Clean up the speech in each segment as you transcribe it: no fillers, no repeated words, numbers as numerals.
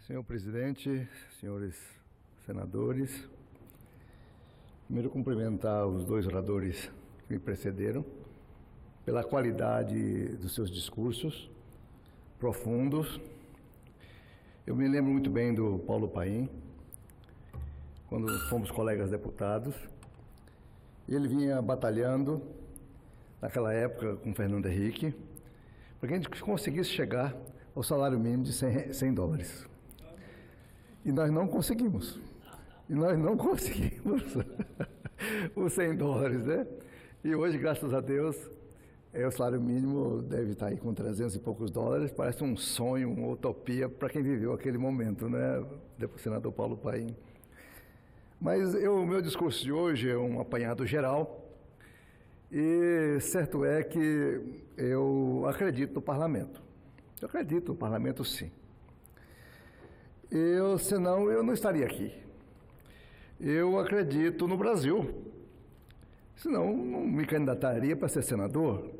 Senhor presidente, senhores senadores, primeiro cumprimentar os dois oradores que me precederam pela qualidade dos seus discursos profundos. Eu me lembro muito bem do Paulo Paim, quando fomos colegas deputados. Ele vinha batalhando, naquela época, com Fernando Henrique, para que a gente conseguisse chegar ao salário mínimo de $100. E nós não conseguimos. Os $100, né? E hoje, graças a Deus, o salário mínimo deve estar aí com $300 e poucos. Parece um sonho, uma utopia para quem viveu aquele momento, né? Depois, senador Paulo Paim. Mas o meu discurso de hoje é um apanhado geral. E certo é que eu acredito no parlamento. Eu acredito no parlamento, sim. Senão eu não estaria aqui. Eu acredito no Brasil. Senão não me candidataria para ser senador.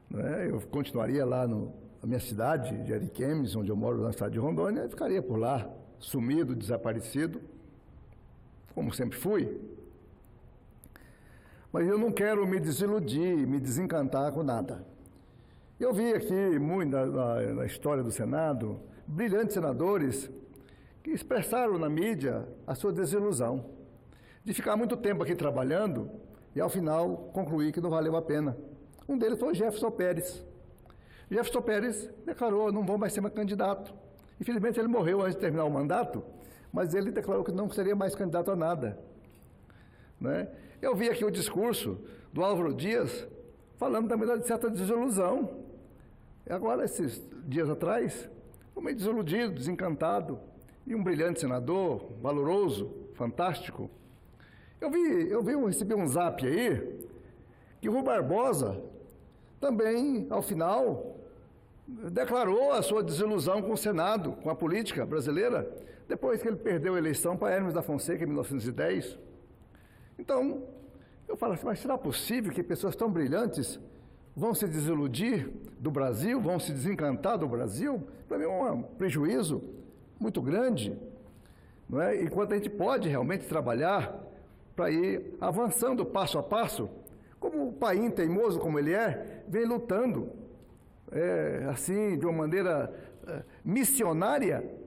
Né? Eu continuaria lá na minha cidade de Ariquemes, onde eu moro na cidade de Rondônia, e ficaria por lá, sumido, desaparecido, como sempre fui. Mas eu não quero me desiludir, me desencantar com nada. Eu vi aqui, muito na história do Senado, brilhantes senadores que expressaram na mídia a sua desilusão de ficar muito tempo aqui trabalhando e, ao final, concluir que não valeu a pena. Um deles foi o Jefferson Pérez. Jefferson Pérez declarou: não vou mais ser mais candidato. Infelizmente, ele morreu antes de terminar o mandato, mas ele declarou que não seria mais candidato a nada. Né? Eu vi aqui o discurso do Álvaro Dias falando também de certa desilusão. E agora, esses dias atrás, fui meio desiludido, desencantado, e um brilhante senador, valoroso, fantástico. Eu recebi um zap aí, que o Rui Barbosa também, ao final, declarou a sua desilusão com o Senado, com a política brasileira, depois que ele perdeu a eleição para Hermes da Fonseca, em 1910. Então, eu falo assim, mas será possível que pessoas tão brilhantes vão se desiludir do Brasil, vão se desencantar do Brasil? Para mim é um prejuízo muito grande, não é? Enquanto a gente pode realmente trabalhar para ir avançando passo a passo, como o Paim, teimoso como ele é, vem lutando, assim, de uma maneira missionária,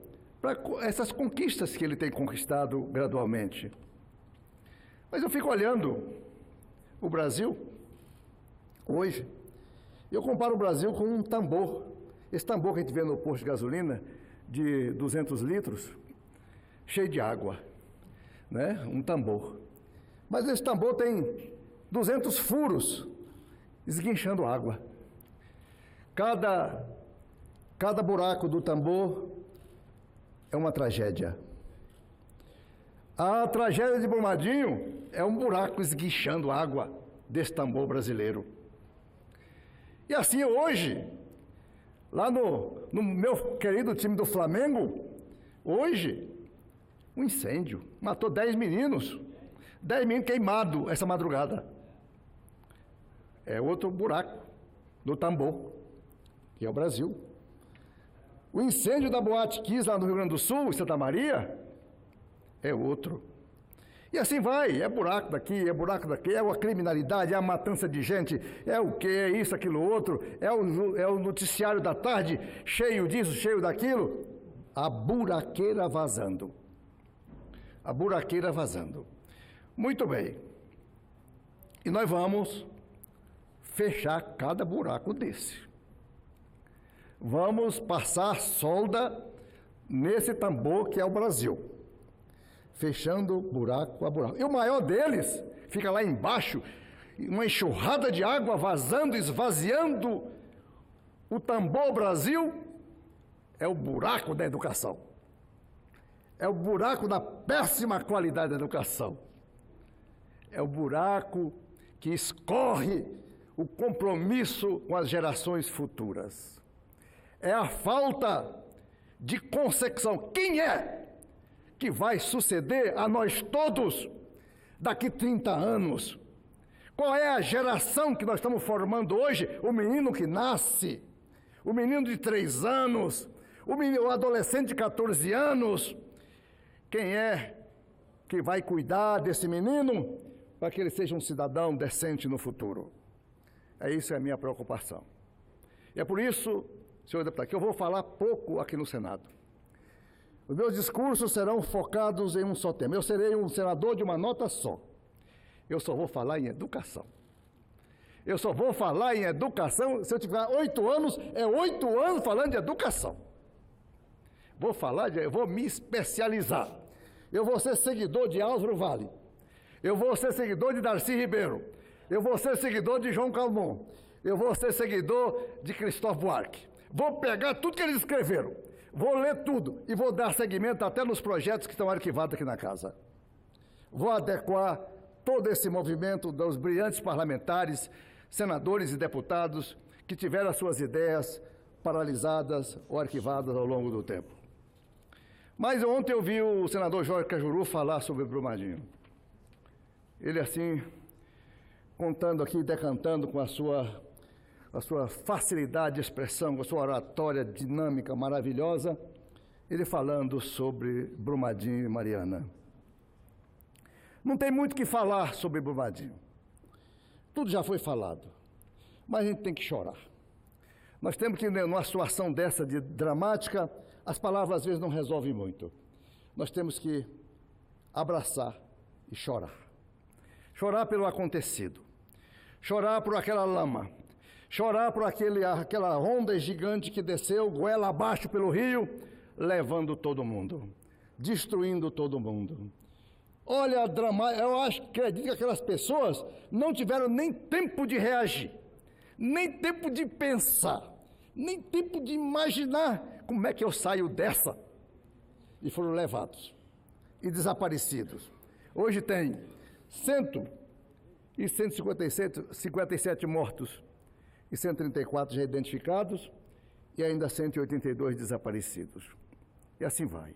para essas conquistas que ele tem conquistado gradualmente. Mas eu fico olhando o Brasil hoje, eu comparo o Brasil com um tambor. Esse tambor que a gente vê no posto de gasolina, de 200 litros, cheio de água, né? Um tambor. Mas esse tambor tem 200 furos esguinchando água. Cada buraco do tambor é uma tragédia. A tragédia de Brumadinho é um buraco esguichando água desse tambor brasileiro. E assim hoje, lá no meu querido time do Flamengo, hoje, um incêndio matou 10 meninos queimados essa madrugada. É outro buraco do tambor, que é o Brasil. O incêndio da Boate Kiss lá no Rio Grande do Sul, em Santa Maria, é outro. E assim vai, é buraco daqui, é buraco daqui, é a criminalidade, é a matança de gente, é o quê, é isso, aquilo, outro, é o noticiário da tarde, cheio disso, cheio daquilo, a buraqueira vazando. A buraqueira vazando. Muito bem. E nós vamos fechar cada buraco desse. Vamos passar solda nesse tambor que é o Brasil. Fechando buraco a buraco. E o maior deles fica lá embaixo, uma enxurrada de água vazando, esvaziando o tambor Brasil, é o buraco da educação. É o buraco da péssima qualidade da educação. É o buraco que escorre o compromisso com as gerações futuras. É a falta de concepção. Quem é que vai suceder a nós todos daqui 30 anos? Qual é a geração que nós estamos formando hoje? O menino que nasce, o menino de 3 anos, O adolescente de 14 anos, quem é que vai cuidar desse menino para que ele seja um cidadão decente no futuro? Isso é a minha preocupação. E é por isso, senhor deputado, que eu vou falar pouco aqui no Senado. Os meus discursos serão focados em um só tema. Eu serei um senador de uma nota só. Eu só vou falar em educação. Eu só vou falar em educação, se eu tiver 8 anos, é 8 anos falando de educação. Eu vou me especializar. Eu vou ser seguidor de Álvaro Vale. Eu vou ser seguidor de Darcy Ribeiro. Eu vou ser seguidor de João Calmon. Eu vou ser seguidor de Cristóvão Buarque. Vou pegar tudo que eles escreveram. Vou ler tudo e vou dar seguimento até nos projetos que estão arquivados aqui na casa. Vou adequar todo esse movimento dos brilhantes parlamentares, senadores e deputados que tiveram as suas ideias paralisadas ou arquivadas ao longo do tempo. Mas ontem eu vi o senador Jorge Cajuru falar sobre Brumadinho. Ele assim, contando aqui, decantando com a sua facilidade de expressão, com a sua oratória dinâmica maravilhosa, ele falando sobre Brumadinho e Mariana. Não tem muito o que falar sobre Brumadinho. Tudo já foi falado, mas a gente tem que chorar. Nós temos que, numa situação dessa de dramática, as palavras às vezes não resolvem muito. Nós temos que abraçar e chorar. Chorar pelo acontecido. Chorar por aquela lama. Chorar por aquela onda gigante que desceu goela abaixo pelo rio, levando todo mundo, destruindo todo mundo. Olha, eu acredito que aquelas pessoas não tiveram nem tempo de reagir, nem tempo de pensar, nem tempo de imaginar como é que eu saio dessa. E foram levados e desaparecidos. Hoje tem 157 mortos e 134 já identificados e ainda 182 desaparecidos. E assim vai.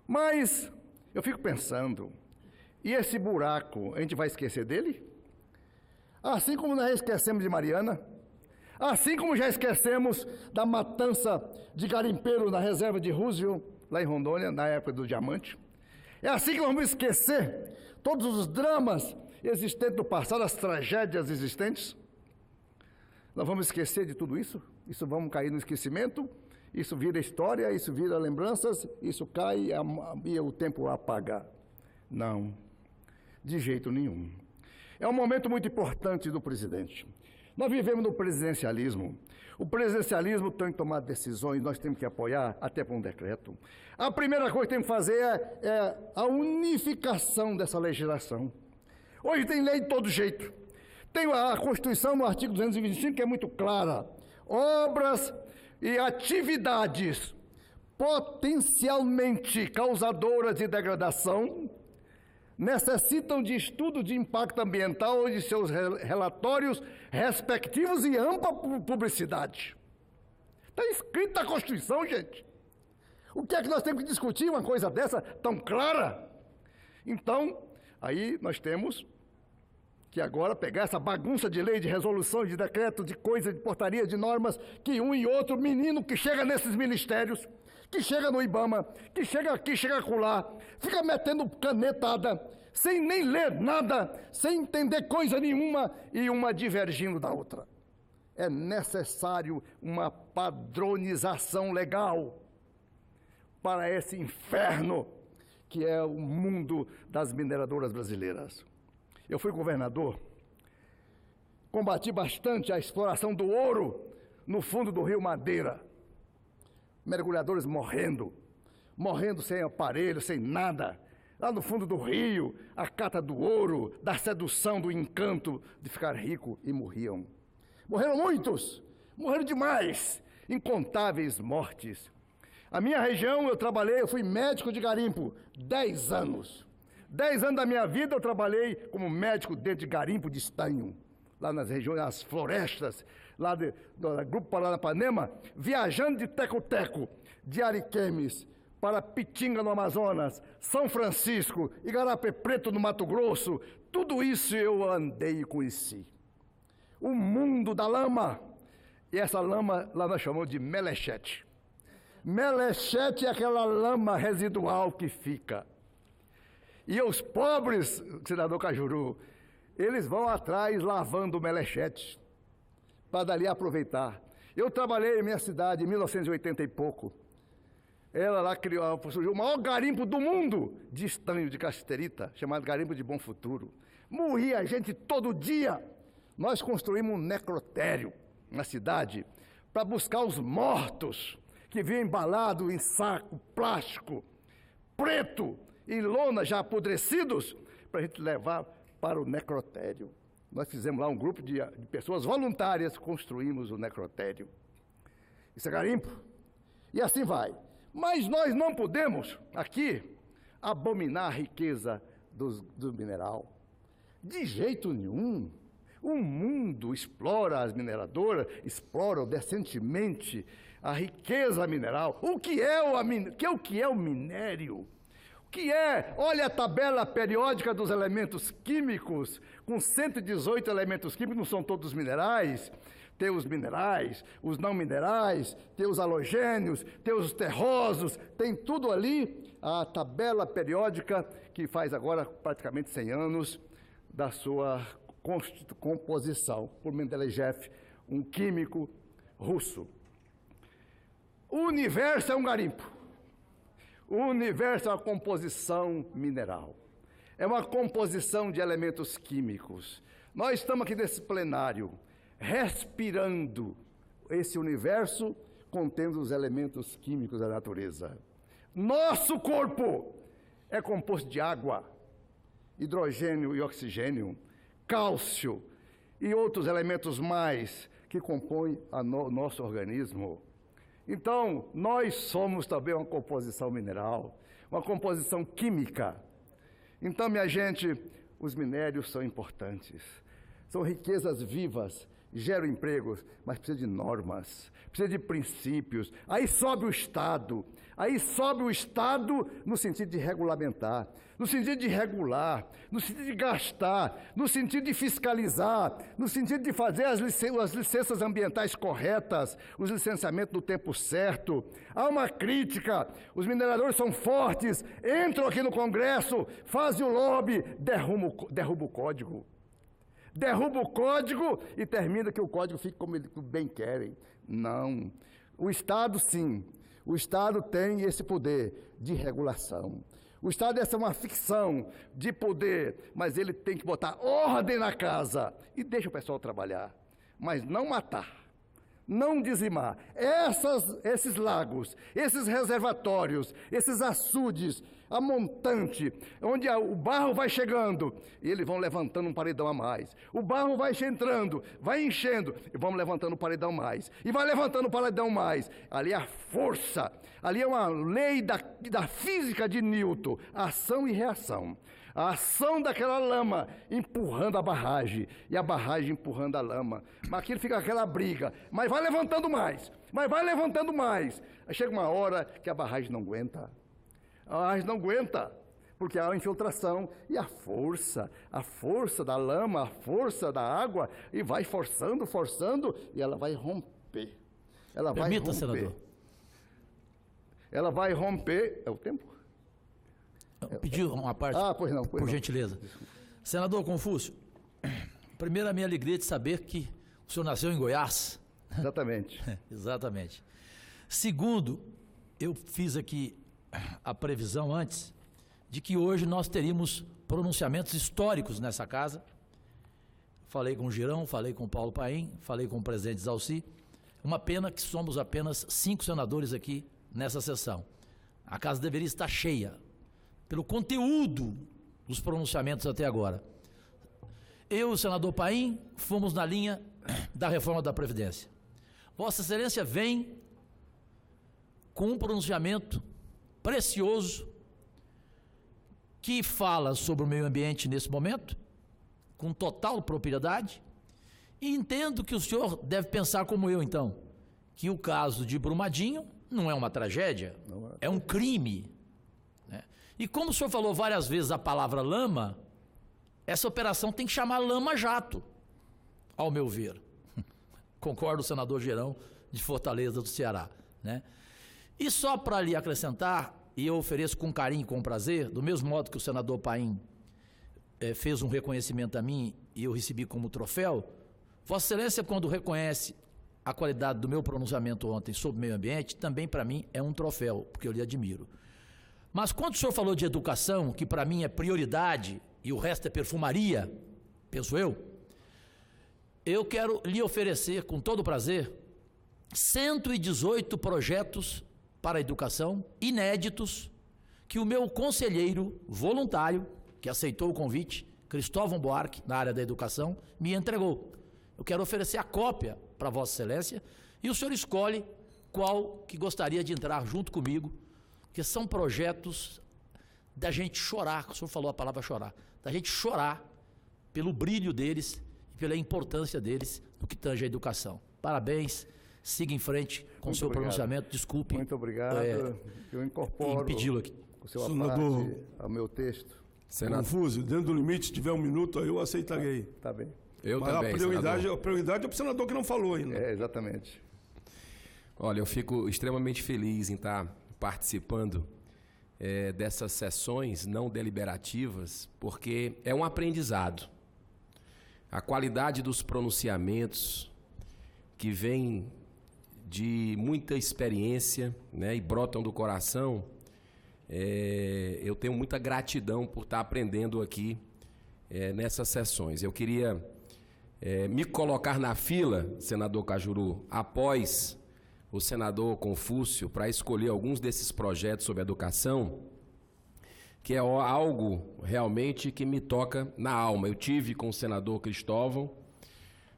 Mas eu fico pensando, e esse buraco, a gente vai esquecer dele? Assim como nós esquecemos de Mariana, assim como já esquecemos da matança de garimpeiro na reserva de Roosevelt, lá em Rondônia, na época do diamante. É assim que nós vamos esquecer todos os dramas existentes do passado, as tragédias existentes. Nós vamos esquecer de tudo isso? Isso vamos cair no esquecimento? Isso vira história, isso vira lembranças, isso cai e o tempo apaga. Não, de jeito nenhum. É um momento muito importante do presidente. Nós vivemos no presidencialismo. O presidencialismo tem que tomar decisões, nós temos que apoiar até por um decreto. A primeira coisa que temos que fazer é a unificação dessa legislação. Hoje tem lei de todo jeito. Tem a Constituição no artigo 225 que é muito clara. Obras e atividades potencialmente causadoras de degradação necessitam de estudo de impacto ambiental e de seus relatórios respectivos e ampla publicidade. Está escrito na Constituição, gente. O que é que nós temos que discutir uma coisa dessa tão clara? Então, aí nós temos que agora pegar essa bagunça de lei, de resolução, de decreto, de coisa, de portaria, de normas, que um e outro menino que chega nesses ministérios, que chega no IBAMA, que chega aqui, chega acolá, fica metendo canetada, sem nem ler nada, sem entender coisa nenhuma, e uma divergindo da outra. É necessário uma padronização legal para esse inferno que é o mundo das mineradoras brasileiras. Eu fui governador, combati bastante a exploração do ouro no fundo do rio Madeira. Mergulhadores morrendo sem aparelho, sem nada. Lá no fundo do rio, a cata do ouro, da sedução, do encanto de ficar rico, e morriam. Morreram muitos, morreram demais, incontáveis mortes. A minha região, eu fui médico de garimpo, 10 anos. 10 anos da minha vida eu trabalhei como médico dentro de garimpo de estanho, lá nas regiões, nas florestas, lá do Grupo Paranapanema, viajando de teco-teco, de Ariquemes, para Pitinga no Amazonas, São Francisco, Igarapé Preto no Mato Grosso. Tudo isso eu andei e conheci. O mundo da lama, e essa lama lá nós chamamos de melechete. Melechete é aquela lama residual que fica. E os pobres, senador Cajuru, eles vão atrás lavando o melechete, para dali aproveitar. Eu trabalhei em minha cidade em 1980 e pouco. Ela lá surgiu o maior garimpo do mundo de estanho de casterita, chamado Garimpo de Bom Futuro. Morria gente todo dia. Nós construímos um necrotério na cidade para buscar os mortos que vinham embalados em saco plástico, preto, em lona já apodrecidos, para a gente levar para o necrotério. Nós fizemos lá um grupo de pessoas voluntárias, construímos o necrotério. Isso é garimpo. E assim vai. Mas nós não podemos, aqui, abominar a riqueza do mineral. De jeito nenhum. O mundo explora as mineradoras, exploram decentemente a riqueza mineral. O que é o minério? O que é? Olha a tabela periódica dos elementos químicos, com 118 elementos químicos, não são todos minerais. Tem os minerais, os não minerais, tem os halogênios, tem os terrosos, tem tudo ali, a tabela periódica que faz agora praticamente 100 anos da sua composição, por Mendeleev, um químico russo. O universo é um garimpo. O universo é uma composição mineral. É uma composição de elementos químicos. Nós estamos aqui nesse plenário, respirando esse universo contendo os elementos químicos da natureza. Nosso corpo é composto de água, hidrogênio e oxigênio, cálcio e outros elementos mais que compõem o nosso organismo. Então, nós somos também uma composição mineral, uma composição química. Então, minha gente, os minérios são importantes. São riquezas vivas, geram empregos, mas precisa de normas, precisa de princípios. Aí sobe o Estado no sentido de regulamentar, no sentido de regular, no sentido de gastar, no sentido de fiscalizar, no sentido de fazer as licenças ambientais corretas, os licenciamentos no tempo certo. Há uma crítica, os mineradores são fortes, entram aqui no Congresso, fazem o lobby, derruba o código. Derruba o código e termina que o código fique como eles bem querem. Não. O Estado, sim. O Estado tem esse poder de regulação. O Estado é uma ficção de poder, mas ele tem que botar ordem na casa e deixa o pessoal trabalhar. Mas não matar, não dizimar. Esses lagos, esses reservatórios, esses açudes, a montante, onde o barro vai chegando, e eles vão levantando um paredão a mais. O barro vai entrando, vai enchendo, e vamos levantando um paredão a mais. E vai levantando um paredão a mais. Ali é a força, ali é uma lei da física de Newton, ação e reação. A ação daquela lama empurrando a barragem, e a barragem empurrando a lama. Mas aquilo fica aquela briga, mas vai levantando mais, mas vai levantando mais. Aí chega uma hora que a barragem não aguenta. A barragem não aguenta, porque há uma infiltração, e a força da lama, a força da água, e vai forçando, e ela vai romper. Permita, senador. Ela vai romper. É o tempo? Pediu uma parte, pois não, por gentileza. Senador Confúcio, primeiro a minha alegria de saber que o senhor nasceu em Goiás. Exatamente. Exatamente. Segundo, eu fiz aqui a previsão antes de que hoje nós teríamos pronunciamentos históricos nessa casa. Falei com o Girão, falei com o Paulo Paim, falei com o presidente Zalci. Uma pena que somos apenas 5 senadores aqui nessa sessão. A casa deveria estar cheia, pelo conteúdo dos pronunciamentos até agora. Eu e o senador Paim fomos na linha da reforma da Previdência. Vossa Excelência vem com um pronunciamento precioso que fala sobre o meio ambiente nesse momento, com total propriedade, e entendo que o senhor deve pensar como eu, então, que o caso de Brumadinho não é uma tragédia, é um crime. E como o senhor falou várias vezes a palavra lama, essa operação tem que chamar lama-jato, ao meu ver. Concordo, senador Girão, de Fortaleza do Ceará, né? E só para lhe acrescentar, e eu ofereço com carinho e com prazer, do mesmo modo que o senador Paim fez um reconhecimento a mim e eu recebi como troféu, Vossa Excelência, quando reconhece a qualidade do meu pronunciamento ontem sobre o meio ambiente, também para mim é um troféu, porque eu lhe admiro. Mas quando o senhor falou de educação, que para mim é prioridade e o resto é perfumaria, penso eu quero lhe oferecer com todo prazer 118 projetos para a educação, inéditos, que o meu conselheiro voluntário, que aceitou o convite, Cristóvão Buarque, na área da educação, me entregou. Eu quero oferecer a cópia para Vossa Excelência e o senhor escolhe qual que gostaria de entrar junto comigo, porque são projetos da gente chorar, o senhor falou a palavra chorar, da gente chorar pelo brilho deles e pela importância deles no que tange a educação. Parabéns, siga em frente com o seu pronunciamento, desculpe. Muito obrigado, eu incorporo impedi-lo aqui. O seu aparte ao meu texto. Confúcio, dentro do limite, se tiver um minuto, eu aceitarei. Tá bem. Eu Mas também, a prioridade é para o senador que não falou ainda. Exatamente. Olha, eu fico extremamente feliz em estar participando dessas sessões não deliberativas, porque é um aprendizado. A qualidade dos pronunciamentos que vem de muita experiência, né, e brotam do coração, eu tenho muita gratidão por estar aprendendo aqui nessas sessões. Eu queria me colocar na fila, senador Cajuru, após o senador Confúcio, para escolher alguns desses projetos sobre educação, que é algo realmente que me toca na alma. Eu tive com o senador Cristóvão,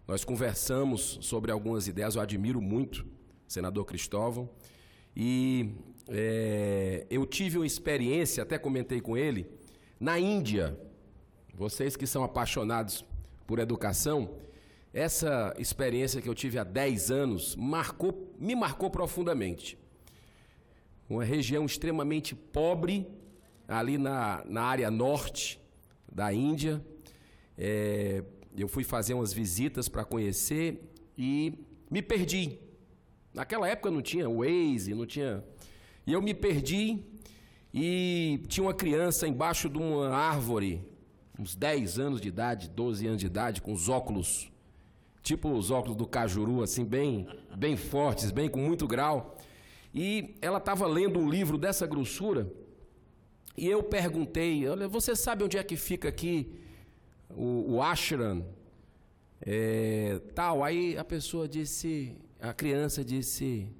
nós conversamos sobre algumas ideias, eu admiro muito o senador Cristóvão, e eu tive uma experiência, até comentei com ele, na Índia. Vocês que são apaixonados por educação, essa experiência que eu tive há 10 anos me marcou profundamente. Uma região extremamente pobre, ali na área norte da Índia. Eu fui fazer umas visitas para conhecer e me perdi. Naquela época não tinha Waze, não tinha... E eu me perdi e tinha uma criança embaixo de uma árvore, uns 10 anos de idade, 12 anos de idade, com os óculos, tipo os óculos do Cajuru, assim, bem fortes, bem com muito grau. E ela estava lendo um livro dessa grossura e eu perguntei, olha, você sabe onde é que fica aqui o ashram? Tal. Aí a pessoa disse, a criança disse,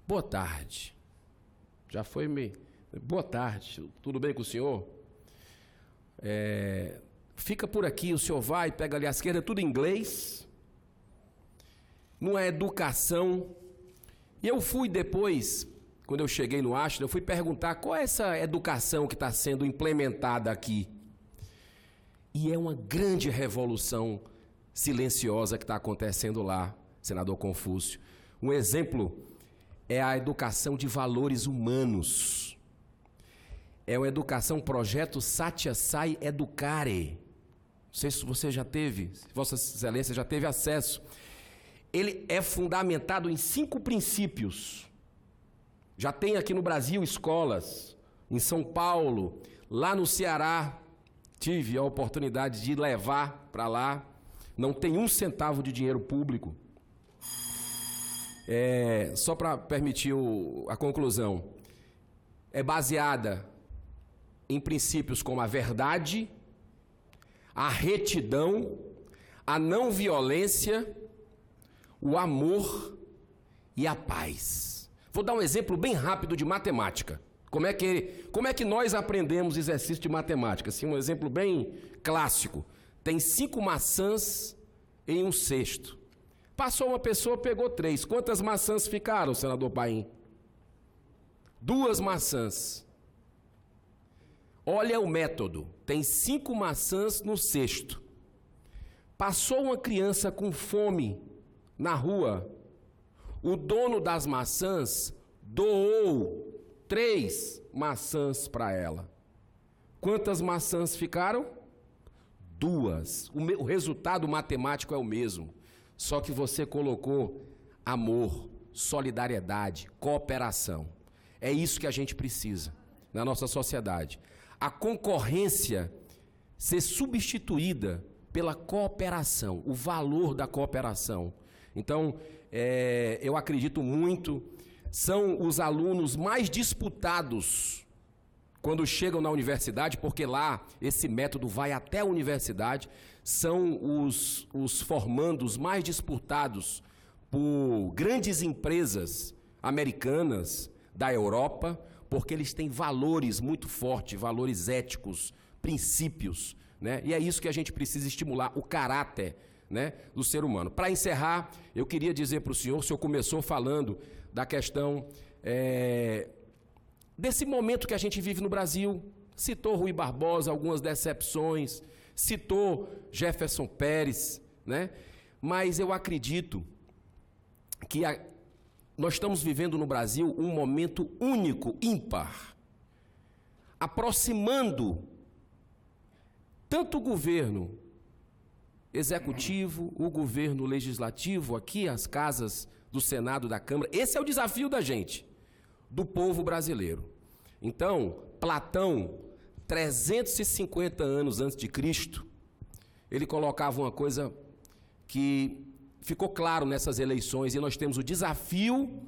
boa tarde. Já foi boa tarde, tudo bem com o senhor? Fica por aqui, o senhor vai, pega ali à esquerda, tudo em inglês. Não é educação. E eu fui depois, quando eu cheguei no ashram, eu fui perguntar qual é essa educação que está sendo implementada aqui. E é uma grande revolução silenciosa que está acontecendo lá, senador Confúcio. Um exemplo é a educação de valores humanos. É uma educação, projeto Satya Sai Educare. Não sei se você já teve, se Vossa Excelência já teve acesso. Ele é fundamentado em 5 princípios. Já tem aqui no Brasil escolas, em São Paulo, lá no Ceará, tive a oportunidade de levar para lá. Não tem 1 centavo de dinheiro público. Só para permitir a conclusão, é baseada em princípios como a verdade, a retidão, a não violência, o amor e a paz. Vou dar um exemplo bem rápido de matemática. Como é que nós aprendemos exercício de matemática? Assim, um exemplo bem clássico. Tem 5 maçãs em um cesto. Passou uma pessoa, pegou 3. Quantas maçãs ficaram, senador Paim? 2 maçãs. Olha o método. Tem 5 maçãs no cesto. Passou uma criança com fome na rua. O dono das maçãs doou 3 maçãs para ela. Quantas maçãs ficaram? 2. O resultado matemático é o mesmo. Só que você colocou amor, solidariedade, cooperação. É isso que a gente precisa na nossa sociedade. A concorrência ser substituída pela cooperação, o valor da cooperação. Então, eu acredito muito, são os alunos mais disputados quando chegam na universidade, porque lá esse método vai até a universidade, são os formandos mais disputados por grandes empresas americanas, da Europa, porque eles têm valores muito fortes, valores éticos, princípios, né? E é isso que a gente precisa estimular, o caráter, né, do ser humano. Para encerrar, eu queria dizer para o senhor começou falando da questão desse momento que a gente vive no Brasil, citou Rui Barbosa, algumas decepções, citou Jefferson Pérez, né? Mas eu acredito que nós estamos vivendo no Brasil um momento único, ímpar, aproximando tanto o governo executivo, o governo legislativo, aqui as casas do Senado, da Câmara. Esse é o desafio da gente, do povo brasileiro. Então, Platão, 350 anos antes de Cristo, ele colocava uma coisa que ficou claro nessas eleições e nós temos o desafio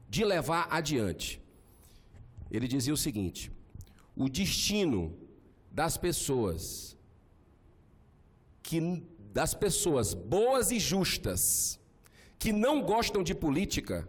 de levar adiante. Ele dizia o seguinte: o destino das pessoas boas e justas que não gostam de política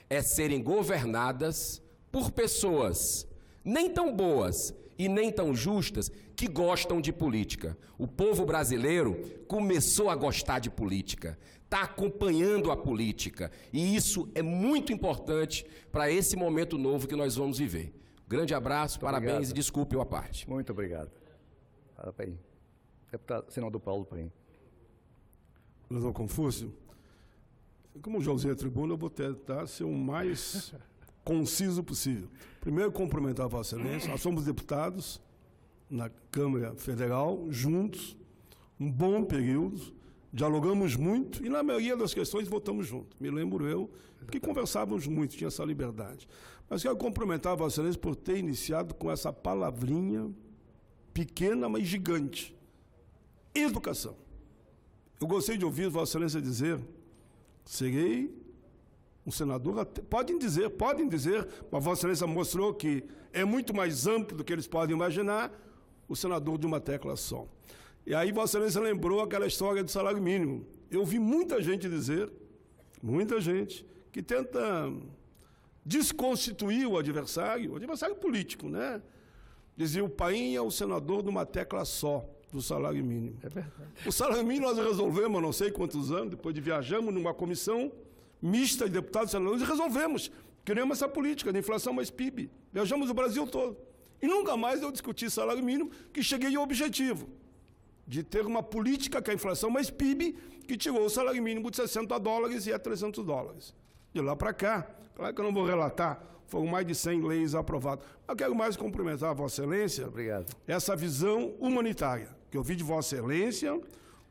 é serem governadas por pessoas nem tão boas e nem tão justas que gostam de política. O povo brasileiro começou a gostar de política, está acompanhando a política, e isso é muito importante para esse momento novo que nós vamos viver. Grande abraço, muito parabéns obrigado. E desculpe a parte. Muito obrigado. Deputado, senador Paulo Paim. Senador Confúcio, como já usei a tribuna, eu vou tentar ser o mais conciso possível. Primeiro, cumprimentar a Vossa Excelência. Nós somos deputados na Câmara Federal, juntos, um bom período, dialogamos muito e, na maioria das questões, votamos juntos. Me lembro eu que conversávamos muito, tinha essa liberdade. Mas quero cumprimentar a Vossa Excelência por ter iniciado com essa palavrinha pequena, mas gigante: educação. Eu gostei de ouvir Vossa Excelência dizer: serei um senador, podem dizer, mas Vossa Excelência mostrou que é muito mais amplo do que eles podem imaginar, o senador de uma tecla só. E aí Vossa Excelência lembrou aquela história do salário mínimo. Eu vi muita gente dizer, que tenta desconstituir o adversário político, né? Dizia: o Paim é o senador de uma tecla só do salário mínimo. É verdade. O salário mínimo nós resolvemos há não sei quantos anos, depois de viajamos numa comissão mista de deputados e senadores, e resolvemos. Queremos essa política de inflação mais PIB. Viajamos o Brasil todo. E nunca mais eu discuti salário mínimo, que cheguei ao objetivo de ter uma política com a inflação mais PIB, que tirou o salário mínimo de $60 e é $300. De lá para cá, claro que eu não vou relatar, foram mais de 100 leis aprovadas. Mas quero mais cumprimentar a Vossa Excelência. Obrigado. Essa visão humanitária, que eu vi de Vossa Excelência,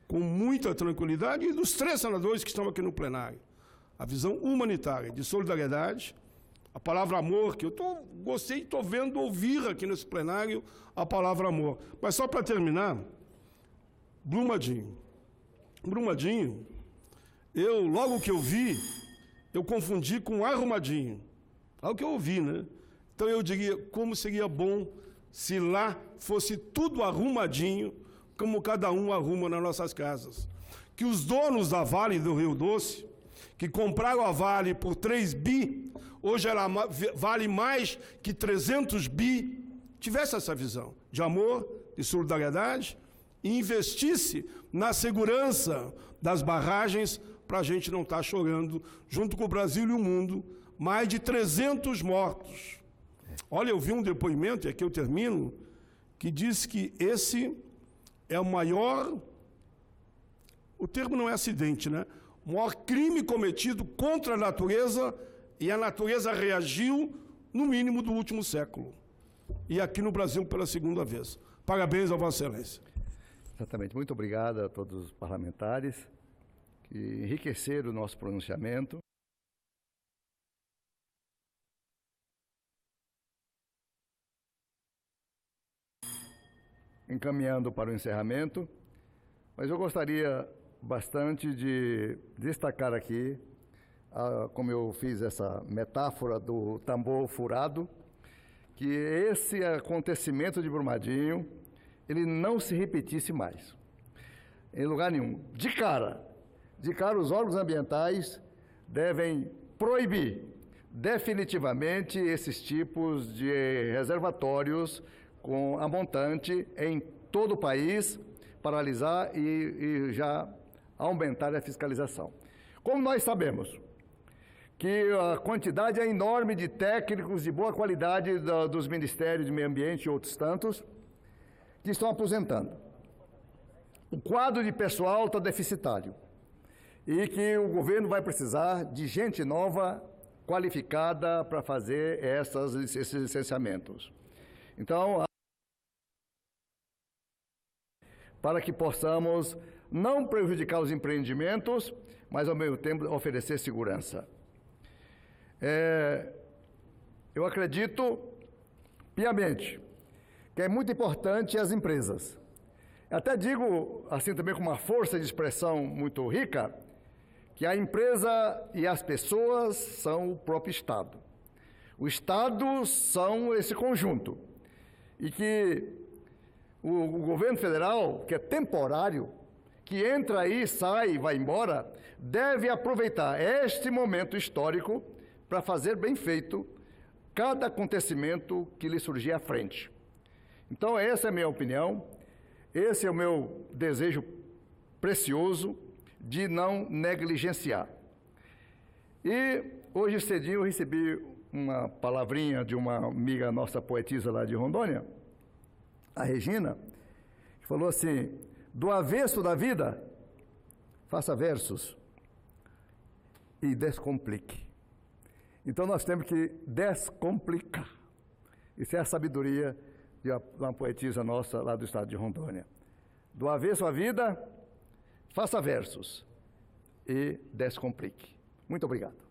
com muita tranquilidade, e dos 3 senadores que estão aqui no plenário. A visão humanitária, de solidariedade, a palavra amor, que eu estou vendo ouvir aqui nesse plenário a palavra amor. Mas só para terminar, Brumadinho, logo que eu vi, eu confundi com Arrumadinho. É o que eu ouvi, né? Então eu diria, como seria bom se lá fosse tudo arrumadinho, como cada um arruma nas nossas casas. Que os donos da Vale do Rio Doce, que compraram a Vale por 3 bi, hoje ela vale mais que 300 bi, tivesse essa visão de amor, de solidariedade, e investisse na segurança das barragens para a gente não estar chorando, junto com o Brasil e o mundo, mais de 300 mortos. Olha, eu vi um depoimento, e aqui eu termino, que diz que esse é o maior, o termo não é acidente, né? O maior crime cometido contra a natureza, e a natureza reagiu, no mínimo, do último século. E aqui no Brasil pela segunda vez. Parabéns a Vossa Excelência. Exatamente. Muito obrigado a todos os parlamentares que enriqueceram o nosso pronunciamento. encaminhando para o encerramento, mas eu gostaria bastante de destacar aqui, como eu fiz essa metáfora do tambor furado, que esse acontecimento de Brumadinho, ele não se repetisse mais, em lugar nenhum. De cara, os órgãos ambientais devem proibir definitivamente esses tipos de reservatórios com a montante em todo o país, paralisar e já aumentar a fiscalização. Como nós sabemos que a quantidade é enorme de técnicos de boa qualidade dos Ministérios de Meio Ambiente e outros tantos que estão aposentando. O quadro de pessoal está deficitário e que o governo vai precisar de gente nova, qualificada para fazer esses licenciamentos. Então, para que possamos não prejudicar os empreendimentos, mas ao mesmo tempo oferecer segurança. Eu acredito piamente que é muito importante as empresas. Até digo, assim também com uma força de expressão muito rica, que a empresa e as pessoas são o próprio Estado. O Estado são esse conjunto. E que o governo federal, que é temporário, que entra aí, sai e vai embora, deve aproveitar este momento histórico para fazer bem feito cada acontecimento que lhe surgir à frente. Então, essa é a minha opinião, esse é o meu desejo precioso de não negligenciar. E hoje cedinho eu recebi uma palavrinha de uma amiga nossa poetisa lá de Rondônia, a Regina, que falou assim: do avesso da vida, faça versos e descomplique. Então nós temos que descomplicar. Isso é a sabedoria de uma poetisa nossa lá do estado de Rondônia. Do avesso à vida, faça versos e descomplique. Muito obrigado.